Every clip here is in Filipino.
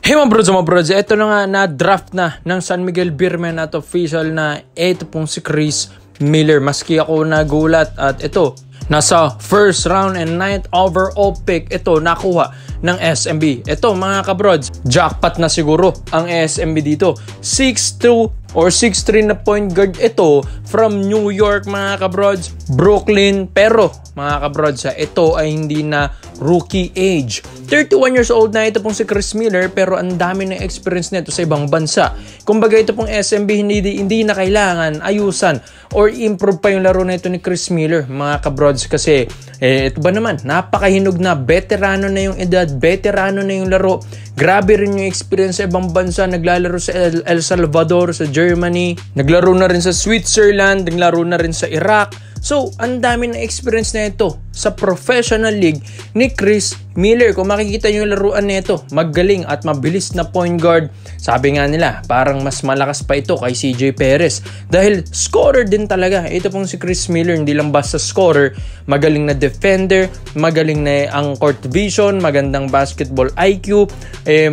Hey mga brods, ito na nga na-draft na ng San Miguel Beermen at official na ito pong si Chris Miller. Maski ako nagulat at ito, nasa first round and 9th overall pick ito nakuha ng SMB. Ito mga kabrods, jackpot na siguro ang SMB dito. 6'2 or 6'3 na point guard ito from New York mga kabrods, Brooklyn. Pero mga kabrods, ito ay hindi na rookie age. 31 years old na ito pong si Chris Miller, pero ang dami ng experience nito sa ibang bansa. Kumbaga ito pong SMB hindi na kailangan ayusan or improve pa yung laro na ito ni Chris Miller mga kabrods, kasi ito ba naman, napakahinog na, veterano na yung edad, veterano na yung laro. Grabe rin yung experience sa ibang bansa. Naglalaro sa El Salvador, sa Germany, naglaro na rin sa Switzerland, naglaro na rin sa Iraq. So, ang dami na experience na ito sa professional league ni Chris Miller. Kung makikita nyo yung laruan nito, magaling at mabilis na point guard. Sabi nga nila, parang mas malakas pa ito kay CJ Perez. Dahil scorer din talaga. Ito pong si Chris Miller, hindi lang basta scorer. Magaling na defender, magaling na ang court vision, magandang basketball IQ,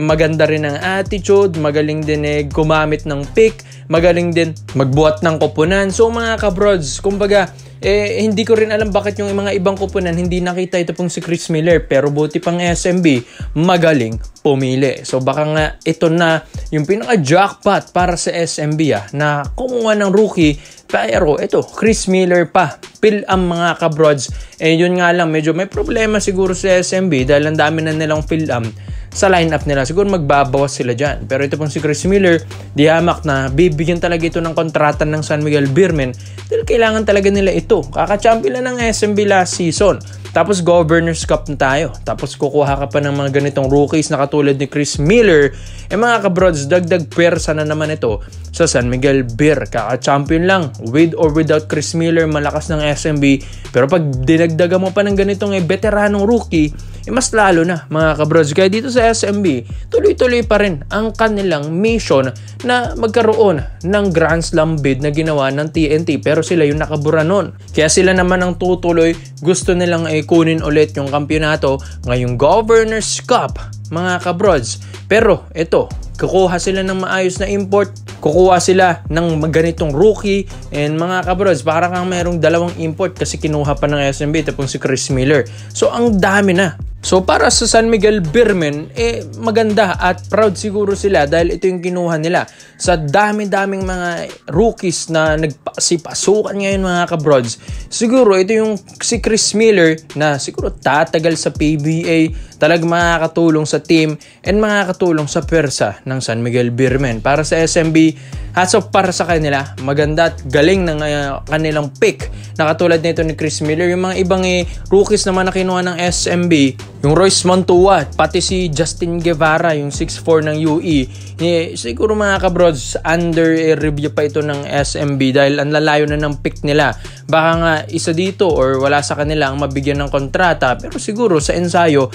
maganda rin ang attitude, magaling din gumamit ng pick, magaling din magbuhat ng koponan. So mga kabrods, kumbaga, hindi ko rin alam bakit yung mga ibang koponan hindi nakita ito pong si Chris Miller, pero buti pang SMB magaling pumili. So baka nga ito na yung pinaka-jackpot para sa SMB na kumuha ng rookie, pero ito Chris Miller pa. Ang mga kabrods, yun nga lang, medyo may problema siguro sa SMB dahil ang dami na nilang sa lineup nila. Siguro magbabawas sila dyan. Pero ito pong si Chris Miller, di hamak na bibigyan talaga ito ng kontrata ng San Miguel Beermen dahil kailangan talaga nila ito. Kaka-champion lang ng SMB last season. Tapos Governors Cup na tayo. Tapos kukuha ka pa ng mga ganitong rookies na katulad ni Chris Miller. Mga kabrods, dagdag pwersa na naman ito sa San Miguel Beer. Kaka-champion lang. With or without Chris Miller, malakas ng SMB. Pero pag dinagdagan mo pa ng ganitong veteranong rookie, mas lalo na mga kabrods. Kaya dito sa SMB, tuloy-tuloy pa rin ang kanilang mission na magkaroon ng Grand Slam bid na ginawa ng TNT. Pero sila yung nakabura nun. Kaya sila naman ang tutuloy. Gusto nilang kunin ulit yung kampyonato ngayong Governors Cup mga kabrods. Pero ito, kukuha sila ng maayos na import, kukuha sila ng ganitong rookie, and mga kabrods, para kang mayroong dalawang import kasi kinuha pa ng SMB ito pong si Chris Miller. So ang dami na. So para sa San Miguel Beermen, maganda at proud siguro sila dahil ito yung kinuha nila sa dami-daming mga rookies na nagpasipasukan ngayon mga kabrods. Siguro ito yung si Chris Miller na siguro tatagal sa PBA, talagang makakatulong sa team and makakatulong sa pwersa ng San Miguel Beermen. Para sa SMB, hats off para sa kanila, maganda at galing ng kanilang pick na katulad nito ni Chris Miller. Yung mga ibang rookies naman na kinuha ng SMB, yung Royce Montua, pati si Justin Guevara, yung 6'4 ng UE, siguro mga kabrods, under review pa ito ng SMB dahil ang lalayo na ng pick nila. Baka nga isa dito or wala sa kanila ang mabigyan ng kontrata, pero siguro sa ensayo,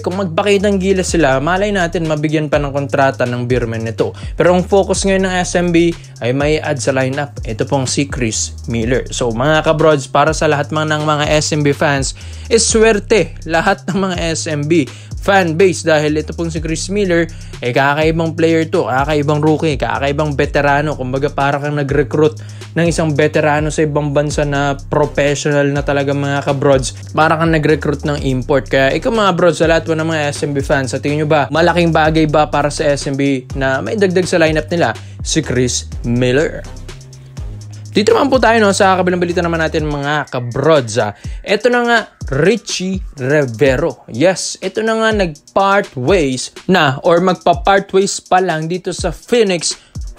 kung magpakitang gilas sila, malay natin mabigyan pa ng kontrata ng Beermen nito. Pero ang focus ngayon ng SMB ay may add sa lineup. Ito pong si Chris Miller. So mga kabrods, para sa lahat ng mga SMB fans, swerte lahat ng mga SMB fan base dahil ito pong si Chris Miller kakaibang player to, kakaibang rookie, kakaibang veterano. Kumbaga para kang nag-recruit ng isang veterano sa ibang bansa na professional na talaga mga kabrods, para kang nag-recruit ng import. Kaya ikaw mga brods, sa lahat ng mga SMB fans, sa tingin nyo ba malaking bagay ba para sa SMB na may dagdag sa lineup nila si Chris Miller? Dito naman po tayo sa kabilang balita naman natin mga kabrods. Ito na nga, Richie Rivero. Yes, ito na nga nag-part ways na or magpa-part ways pa lang dito sa Phoenix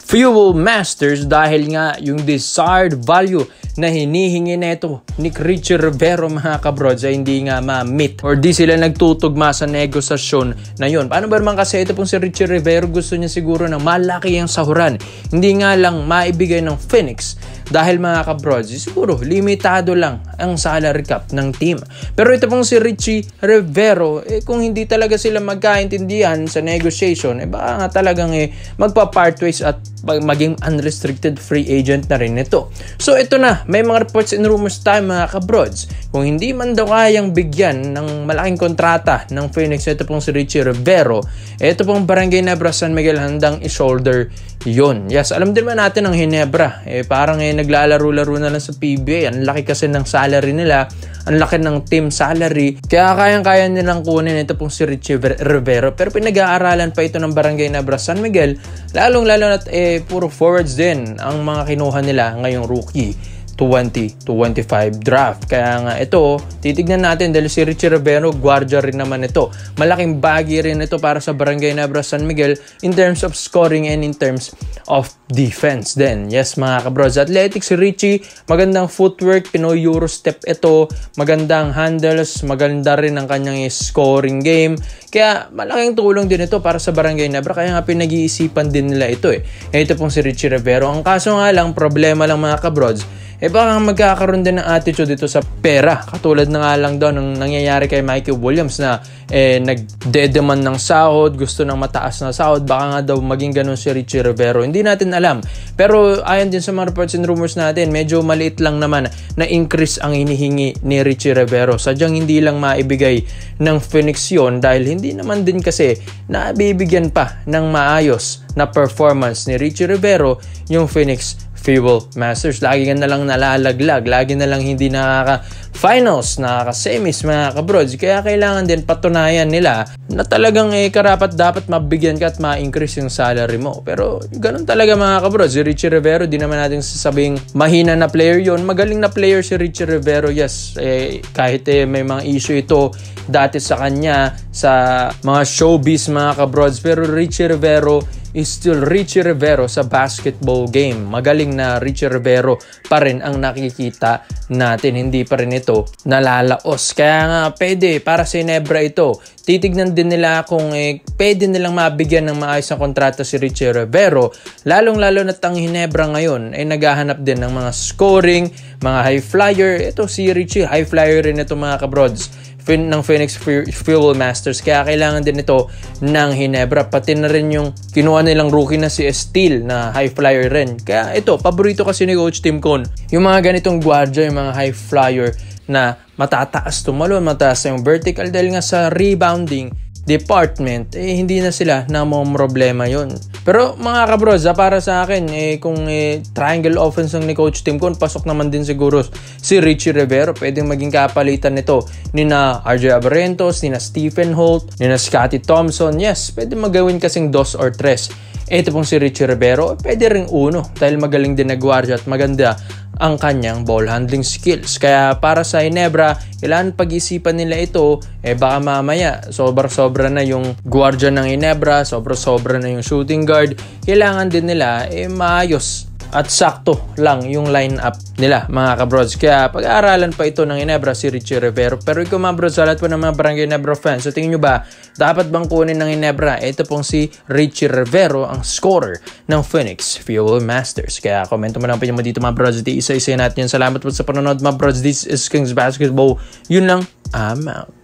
Fuel Masters dahil nga yung desired value na hinihingi neto ni Richie Rivero mga kabrods ay hindi nga ma-meet or di sila nagtutugma sa negosasyon na yun. Paano ba naman kasi ito pong si Richie Rivero, gusto niya siguro na malaki ang sahuran, hindi nga lang maibigay ng Phoenix dahil mga kabrods, siguro limitado lang ang salary cap ng team. Pero ito pong si Richie Rivero, kung hindi talaga sila magkaintindihan sa negotiation, baka nga talagang magpa-part ways at maging unrestricted free agent na rin ito. So ito na, may mga reports and rumors tayo mga kabrods. Kung hindi man daw kayang bigyan ng malaking kontrata ng Phoenix, ito pong si Richie Rivero, ito pong Barangay Nebra San Miguel handang i-shoulder yun. Yes, alam din man natin ang Hinebra. Parang naglalaro-laro na lang sa PBA. Ang laki kasi ng salary nila. Ang laki ng team salary. Kaya kayang-kaya nilang kunin ito pong si Richie Rivero. Pero pinag-aaralan pa ito ng Barangay Nebra San Miguel. Lalong-lalo na puro forwards din ang mga kinuha nila ngayong rookie 2025 draft. Kaya nga ito, titignan natin dahil si Richie Rivero, guardia rin naman ito. Malaking bagay rin ito para sa Barangay Nebra San Miguel in terms of scoring and in terms of defense din. Yes mga kabrods, athletic si Richie, magandang footwork, Pinoy Euro step ito, magandang handles, maganda rin ang kanyang scoring game. Kaya malaking tulong din ito para sa Barangay Nebra, kaya nga pinag-iisipan din nila ito Ito pong si Richie Rivero. Ang kaso nga lang, problema lang mga kabrods, baka magkakaroon din ng attitude dito sa pera. Katulad na nga lang daw ng nangyayari kay Mikey Williams na nagde-demand ng sahod, gusto ng mataas na sahod. Baka nga daw maging ganun si Richie Rivero. Hindi natin alam. Pero ayon din sa mga reports and rumors natin, medyo maliit lang naman na increase ang hinihingi ni Richie Rivero. Sadyang hindi lang maibigay ng Phoenix yun dahil hindi naman din kasi nabibigyan pa ng maayos na performance ni Richie Rivero yung Phoenix Fuel Masters. Lagi na lang nalalaglag, lagi na lang hindi nakaka-finals, nakaka-semis mga kabrods. Kaya kailangan din patunayan nila na talagang karapat dapat mabigyan ka at ma-increase yung salary mo. Pero ganun talaga mga kabrods. Si Richie Rivero, di naman natin sasabing mahina na player yon. Magaling na player si Richie Rivero, yes. Kahit may mga issue ito dati sa kanya sa mga showbiz mga kabrods. Pero Richie Rivero is still Richie Rivero sa basketball game. Magaling na Richie Rivero pa rin ang nakikita natin. Hindi pa rin ito nalalaos. Kaya nga pwede para sa Hinebra ito. Titignan din nila kung pwede nilang mabigyan ng maayos na kontrata si Richie Rivero. Lalong-lalo na ang Hinebra ngayon ay naghahanap din ng mga scoring, mga high flyer. Ito si Richie, high flyer rin ito mga kabrods ng Phoenix Fuel Masters. Kaya kailangan din ito ng Hinebra. Pati na rin yung kinuha nilang rookie na si Steele na high flyer rin. Kaya ito, paborito kasi ni Coach Tim Cone. Yung mga ganitong guardia, yung mga high flyer na matataas tumalon, mataas yung vertical dahil nga sa rebounding department, hindi na sila problema yon. Pero mga kabros, para sa akin, kung triangle offense ng ni Coach Tim Cone, pasok naman din siguro si Richie Rivero. Pwedeng maging kapalitan nito ni na RJ Abarrientos, ni na Stephen Holt, ni na Scottie Thompson. Yes, pwede magawin kasing 2 or 3. Ito pong si Richie Rivero, pwede ring 1 dahil magaling din na guardia at maganda ang kanyang ball handling skills. Kaya para sa Hinebra, kailangan pag-isipan nila ito, baka mamaya sobra-sobra na yung guardia ng Hinebra, sobra-sobra na yung shooting guard. Kailangan din nila maayos at sakto lang yung line-up nila mga kabrods. Kaya pag-aaralan pa ito ng Hinebra si Richie Rivero. Pero ikaw mga bros, sa lahat po ng mga Barangay Hinebra fans, so tingin nyo ba dapat bang kunin ng Hinebra? Ito pong si Richie Rivero, ang scorer ng Phoenix Fuel Masters. Kaya komento mo lang po mo dito mga bros. Isa-isa natin. Salamat po sa panonood mga bros. This is Kings Basketball. Yun lang, I'm out.